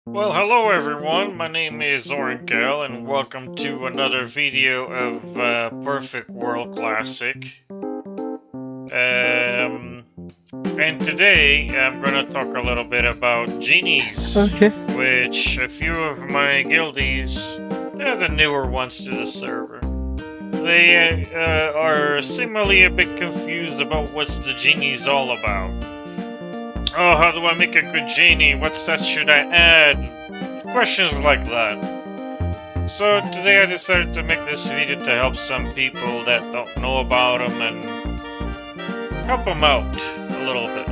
Well, hello everyone. My name is Orenkel, and welcome to another video of Perfect World Classic. Um, and today I'm gonna talk a little bit about Genies, Okay. which a few of my guildies, the newer ones to the server, they are seemingly a bit confused about what's the Genies all about. Oh, how do I make a good genie? What stats should I add? Questions like that. So today I decided to make this video to help some people that don't know about them and help them out a little bit.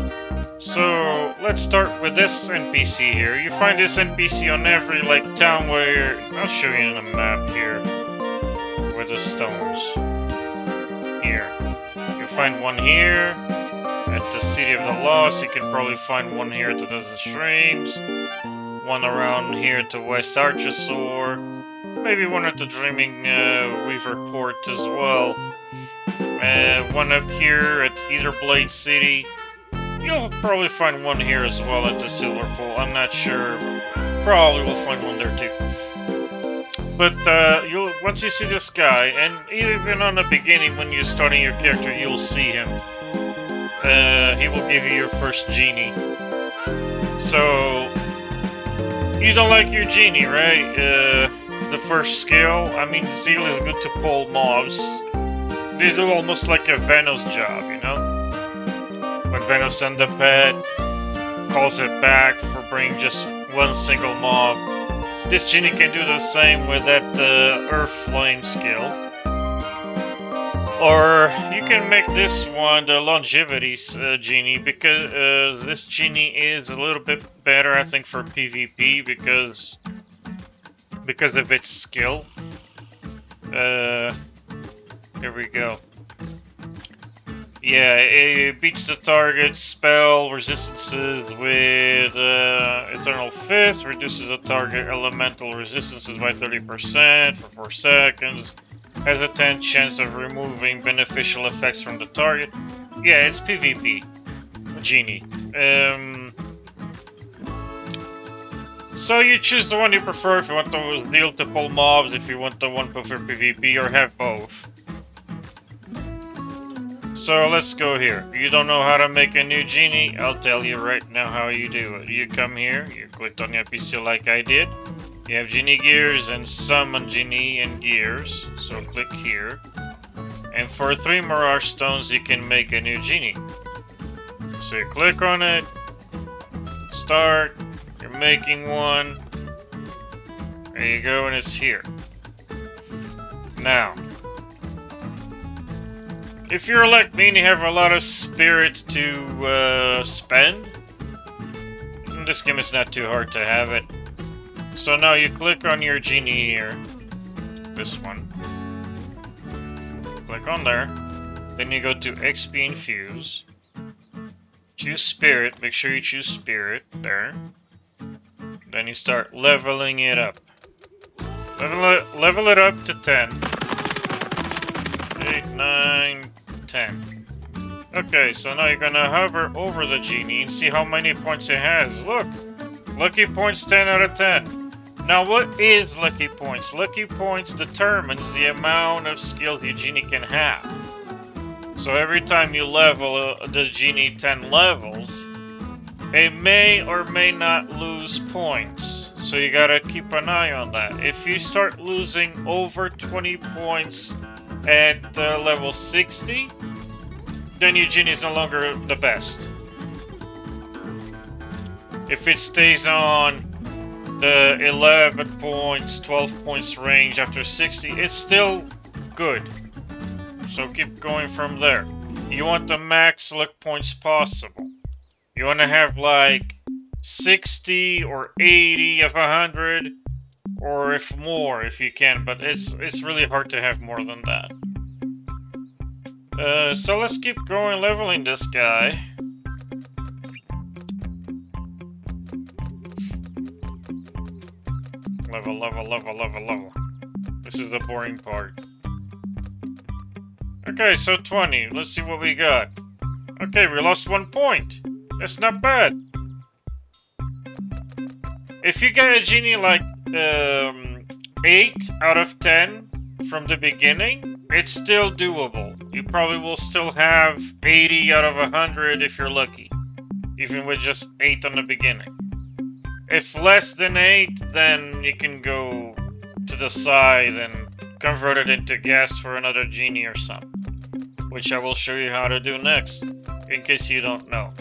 So let's start with this NPC here. You find this NPC on every town where I'll show you in a map here with the stones. Here. You find one here at the City of the Lost. You can probably find one here at the Dozen Streams. One around here to West Archosaur. Maybe one at the Dreaming Weaver Port as well. One up here at Either Blade City. You'll probably find one here as well at the Silver Pool. I'm not sure. Probably will find one there too. But you'll once you see this guy, and even on the beginning when you're starting your character, you'll see him. He will give you your first genie. So you don't like your genie, right? The first skill, I mean, Zeal is good to pull mobs. They do almost like a Venos job, you know? When Venos sends a pet, calls it back for bringing just one single mob. This genie can do the same with that Earth Flame skill. Or you can make this one the Longevity genie, because this genie is a little bit better, I think, for PvP, because of its skill. Here we go. Yeah, it beats the target spell resistances with Eternal Fist, reduces the target elemental resistances by 30% for 4 seconds, has a 10 chance of removing beneficial effects from the target. Yeah, it's PvP. Genie. So you choose the one you prefer, if you want the Zeal to pull mobs, if you want the one for PvP, or have both. So let's go here. You don't know how to make a new genie? I'll tell you right now how you do it. You come here, you click on your PC like I did. You have genie gears and summon genie and gears. So click here. And for 3 mirage stones you can make a new genie. So you click on it, start, you're making one. There you go, and it's here. Now, if you're like me and you have a lot of spirit to spend, in this game it's not too hard to have it. So now you click on your genie here, this one. Click on there. Then you go to XP Infuse. Choose Spirit. Make sure you choose Spirit there. Then you start leveling it up. Level it up to 10. 8, 9, 10. Okay, so now you're gonna hover over the genie and see how many points it has. Look! Lucky points 10 out of 10. Now what is lucky points? Lucky points determines the amount of skills your genie can have. So every time you level the genie 10 levels, it may or may not lose points. So you gotta keep an eye on that. If you start losing over 20 points at level 60, then your genie is no longer the best. If it stays on the 11 points, 12 points range after 60, it's still good. So keep going from there. You want the max luck points possible. You want to have like 60 or 80 of 100, or if more if you can, but it's really hard to have more than that. So let's keep going leveling this guy. Level. This is the boring part. Okay, so 20. Let's see what we got. Okay, we lost 1 point. That's not bad. If you get a genie like 8 out of 10 from the beginning, it's still doable. You probably will still have 80 out of 100 if you're lucky, even with just 8 on the beginning. If less than 8, then you can go to the side and convert it into gas for another genie or something, which I will show you how to do next, in case you don't know.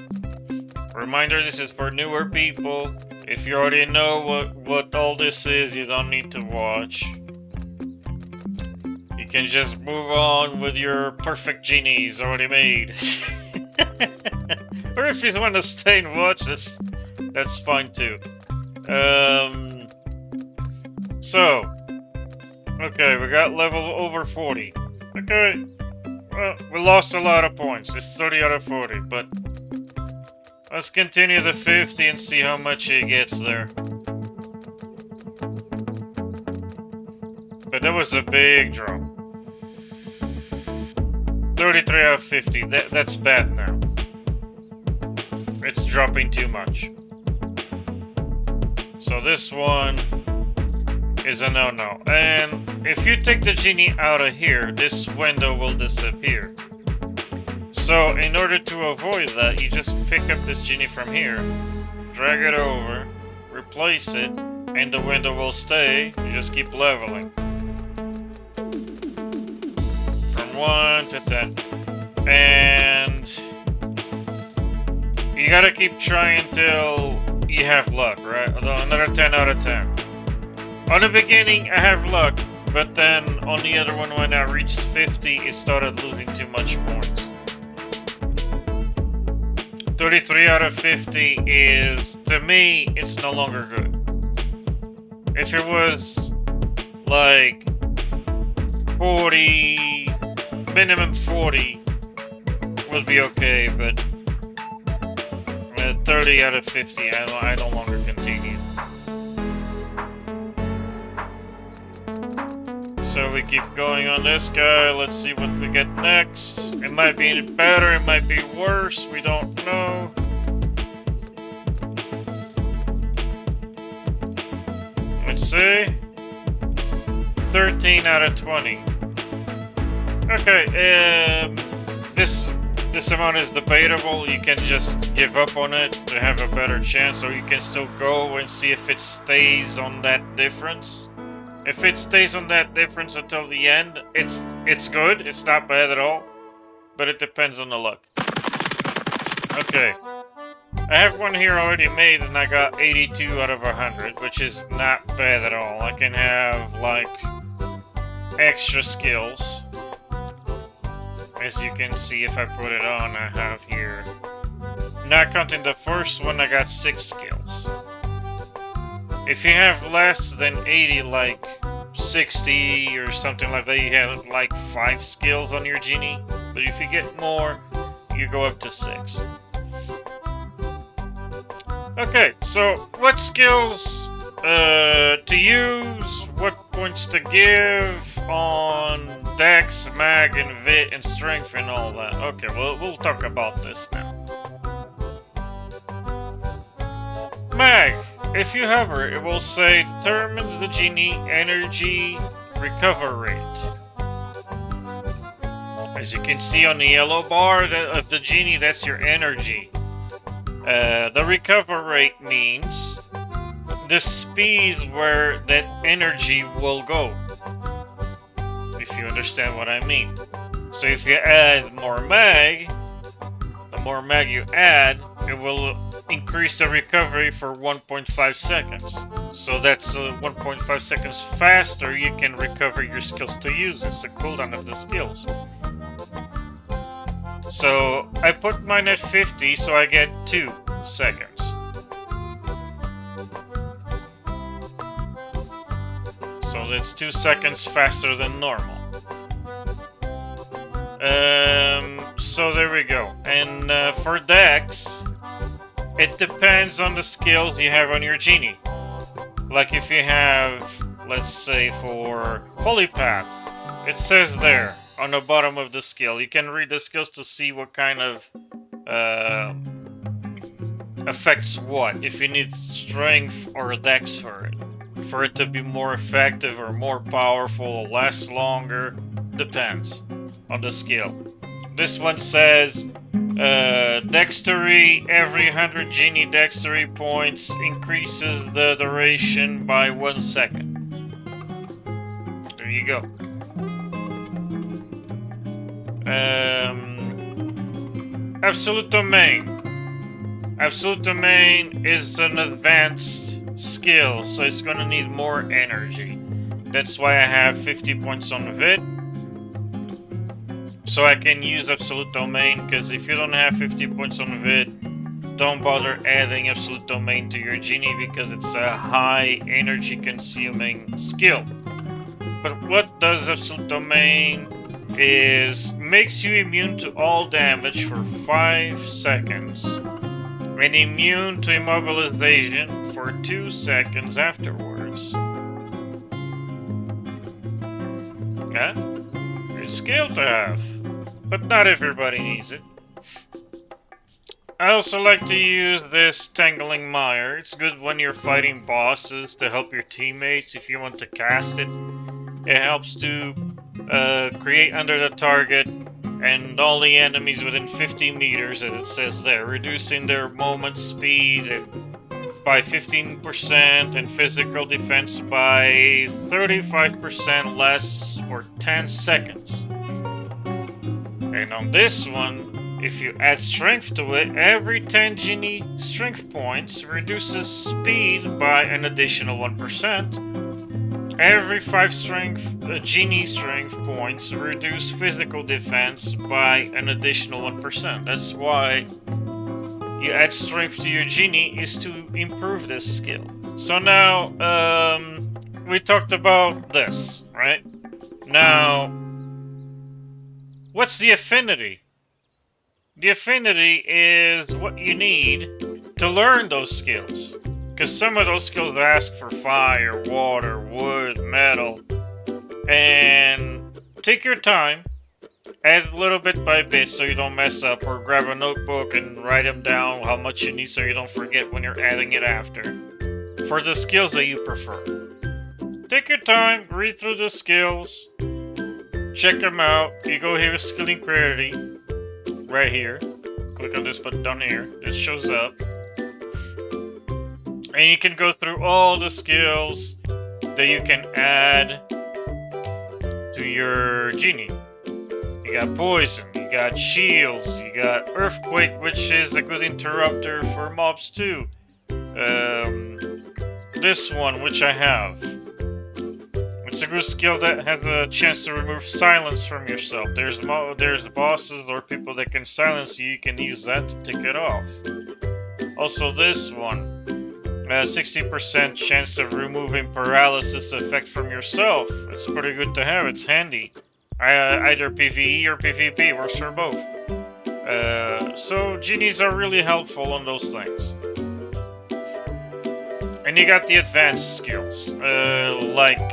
Reminder, this is for newer people. If you already know what all this is, you don't need to watch. You can just move on with your perfect genies already made. Or if you want to stay and watch, that's fine too. So, okay, we got level over 40. Okay, well, we lost a lot of points. It's 30 out of 40, but let's continue the 50 and see how much he gets there. But that was a big drop. 33 out of 50. That's bad now. It's dropping too much. So this one is a no-no. And if you take the genie out of here, this window will disappear. So in order to avoid that, you just pick up this genie from here, drag it over, replace it, and the window will stay. You just keep leveling. From 1 to 10. And you gotta keep trying till you have luck, right? Another 10 out of 10. On the beginning, I have luck, but then on the other one, when I reached 50, it started losing too much points. 33 out of 50 is, to me, it's no longer good. If it was like 40, minimum 40 would be okay, but 30 out of 50, I no longer continue. So we keep going on this guy. Let's see what we get next. It might be better, it might be worse, we don't know. Let's see. 13 out of 20. Okay, this amount is debatable. You can just give up on it to have a better chance, or you can still go and see if it stays on that difference. If it stays on that difference until the end, it's good. It's not bad at all. But it depends on the luck. Okay. I have one here already made, and I got 82 out of 100, which is not bad at all. I can have, like, extra skills. As you can see, if I put it on, I have here. Not counting the first one, I got 6 skills. If you have less than 80, like 60 or something like that, you have like 5 skills on your genie. But if you get more, you go up to 6. Okay, so what skills to use, what points to give on Dex, Mag, and Vit, and Strength, and all that. Okay, well, we'll talk about this now. Mag. If you hover, it will say determines the genie energy recover rate. As you can see on the yellow bar of the genie, that's your energy. The recover rate means the speed where that energy will go. If you understand what I mean. So if you add more mag, the more mag you add, it will increase the recovery for 1.5 seconds. So that's 1.5 seconds faster you can recover your skills to use. It's the cooldown of the skills. So I put mine at 50, so I get 2 seconds. So that's 2 seconds faster than normal. So there we go. And for Dex, it depends on the skills you have on your genie. Like if you have, let's say for Holy Path, it says there on the bottom of the skill. You can read the skills to see what kind of affects what? If you need strength or dex for it. For it to be more effective or more powerful or last longer, depends on the skill. This one says, Dexterity, every 100 Genie Dexterity points increases the duration by 1 second. There you go. Absolute Domain. Absolute Domain is an advanced skill, so it's gonna need more energy. That's why I have 50 points on Vid. So I can use Absolute Domain, because if you don't have 50 points on Vid, don't bother adding Absolute Domain to your Genie, because it's a high energy consuming skill. But what does Absolute Domain is makes you immune to all damage for 5 seconds. And immune to immobilization for 2 seconds afterwards. Yeah? Good skill to have. But not everybody needs it. I also like to use this Tangling Mire. It's good when you're fighting bosses to help your teammates if you want to cast it. It helps to create under the target and all the enemies within 50 meters, as it says there, reducing their movement speed by 15% and physical defense by 35% less for 10 seconds. And on this one, if you add strength to it, every 10 Genie strength points reduces speed by an additional 1%. Every 5 Genie strength points reduce physical defense by an additional 1%. That's why you add strength to your Genie, is to improve this skill. So now, we talked about this, right? Now, what's the affinity? The affinity is what you need to learn those skills. Because some of those skills ask for fire, water, wood, metal. And take your time. Add a little bit by bit so you don't mess up. Or grab a notebook and write them down how much you need so you don't forget when you're adding it after. For the skills that you prefer. Take your time, read through the skills. Check them out. You go here, Skill Incredity. Right here. Click on this button down here. This shows up. And you can go through all the skills that you can add to your Genie. You got Poison, you got Shields, you got Earthquake, which is a good interrupter for mobs too. This one, which I have. It's a good skill that has a chance to remove silence from yourself. There's bosses or people that can silence you, you can use that to take it off. Also this one. 60% chance of removing paralysis effect from yourself. It's pretty good to have, it's handy. Either PvE or PvP, works for both. So Genies are really helpful on those things. And you got the advanced skills, like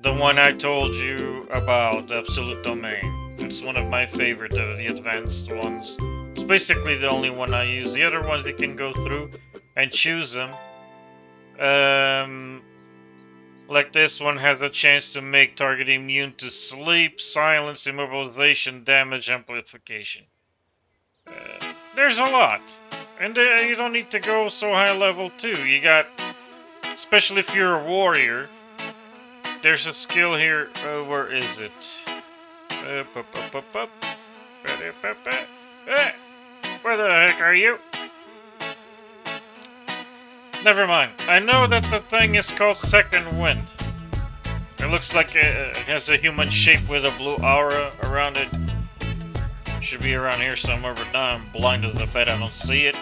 the one I told you about, Absolute Domain. It's one of my favorite of the advanced ones. It's basically the only one I use. The other ones you can go through and choose them. Like this one has a chance to make target immune to sleep, silence, immobilization, damage, amplification. There's a lot. And you don't need to go so high level too. You got, especially if you're a warrior, there's a skill here, where is it? Where the heck are you? Never mind. I know that the thing is called Second Wind. It looks like it has a human shape with a blue aura around it. Should be around here somewhere, but now I'm blind as a bat, I don't see it.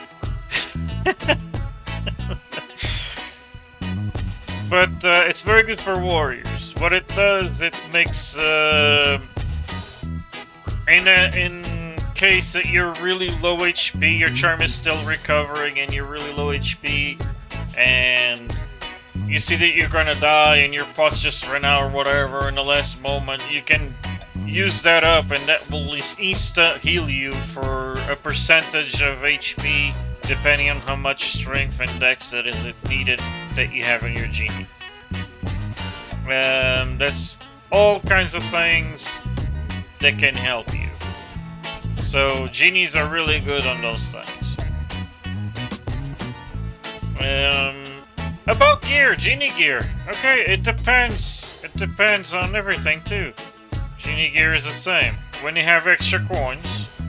But it's very good for warriors. What it does, it makes in case that you're really low HP, your charm is still recovering, and you're really low HP, and you see that you're gonna die, and your pots just ran out or whatever in the last moment, you can use that up, and that will insta heal you for a percentage of HP depending on how much strength and dex that is needed that you have in your genie. That's all kinds of things that can help you. So genies are really good on those things. About gear, genie gear. Okay, it depends. It depends on everything too. Genie gear is the same. When you have extra coins,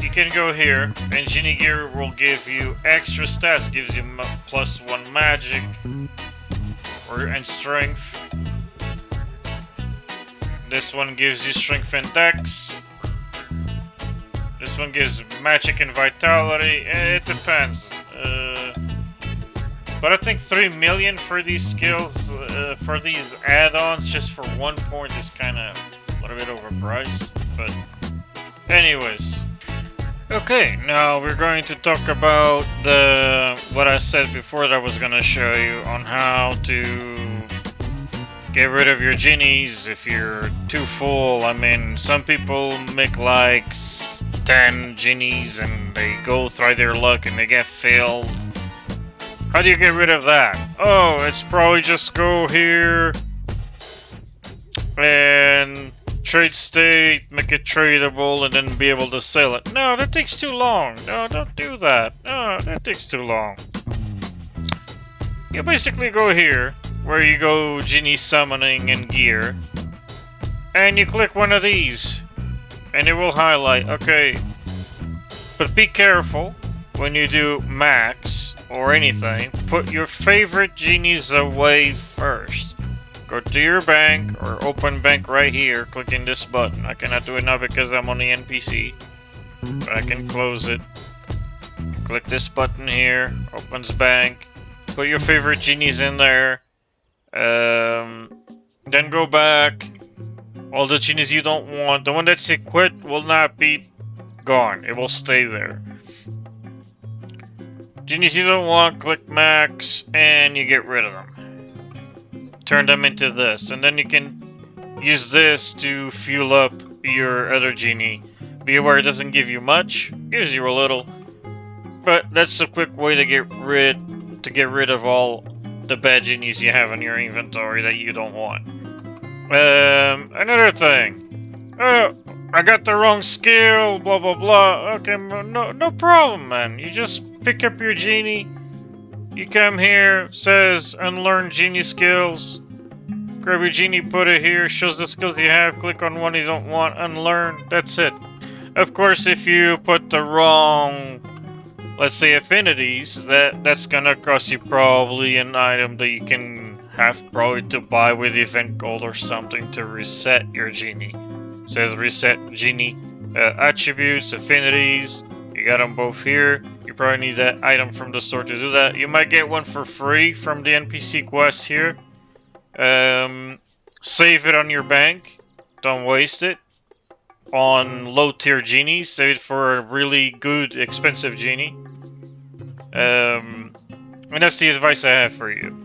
you can go here, and Genie Gear will give you extra stats. Gives you +1 magic and strength. This one gives you strength and dex. This one gives magic and vitality. It depends. But I think 3 million for these skills, for these add-ons, just for 1 point is kind of a little bit overpriced. But anyways. Okay, now we're going to talk about what I said before that I was going to show you on how to get rid of your genies if you're too full. I mean, some people make like 10 genies and they go try their luck and they get filled. How do you get rid of that? Oh, it's probably just go here and trade state, make it tradable, and then be able to sell it. No, that takes too long. No, don't do that. No, that takes too long. You basically go here, where you go genie summoning and gear, and you click one of these, and it will highlight. Okay, but be careful when you do max or anything. Put your favorite genies away first. Go to your bank or open bank right here, clicking this button. I cannot do it now because I'm on the NPC, but I can close it. Click this button here, opens bank. Put your favorite genies in there. Then go back. All the genies you don't want, the one that's equipped will not be gone. It will stay there. Genies you don't want, click max, and you get rid of them. Turn them into this, and then you can use this to fuel up your other genie. Be aware it doesn't give you much, gives you a little, but that's a quick way to get rid of all the bad genies you have in your inventory that you don't want. Another thing. I got the wrong skill, blah blah blah. Okay, no problem, man. You just pick up your genie. You come here, says unlearn genie skills. Grab your genie, put it here, shows the skills you have, click on one you don't want, unlearn, that's it. Of course, if you put the wrong, let's say affinities, that's gonna cost you probably an item that you can have probably to buy with event gold or something to reset your genie. It says reset genie attributes, affinities. You got them both here. You probably need that item from the store to do that. You might get one for free from the NPC quest here. Save it on your bank. Don't waste it on low tier genies. Save it for a really good, expensive genie. And that's the advice I have for you.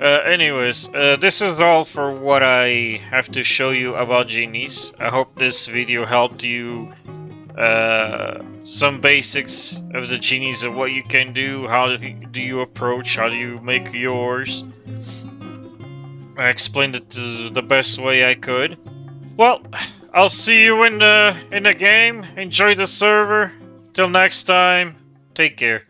Anyways, this is all for what I have to show you about genies. I hope this video helped you. Some basics of the genies of what you can do, how do you approach, how do you make yours. I explained it the best way I could. Well, I'll see you in the game. Enjoy the server. Till next time, take care.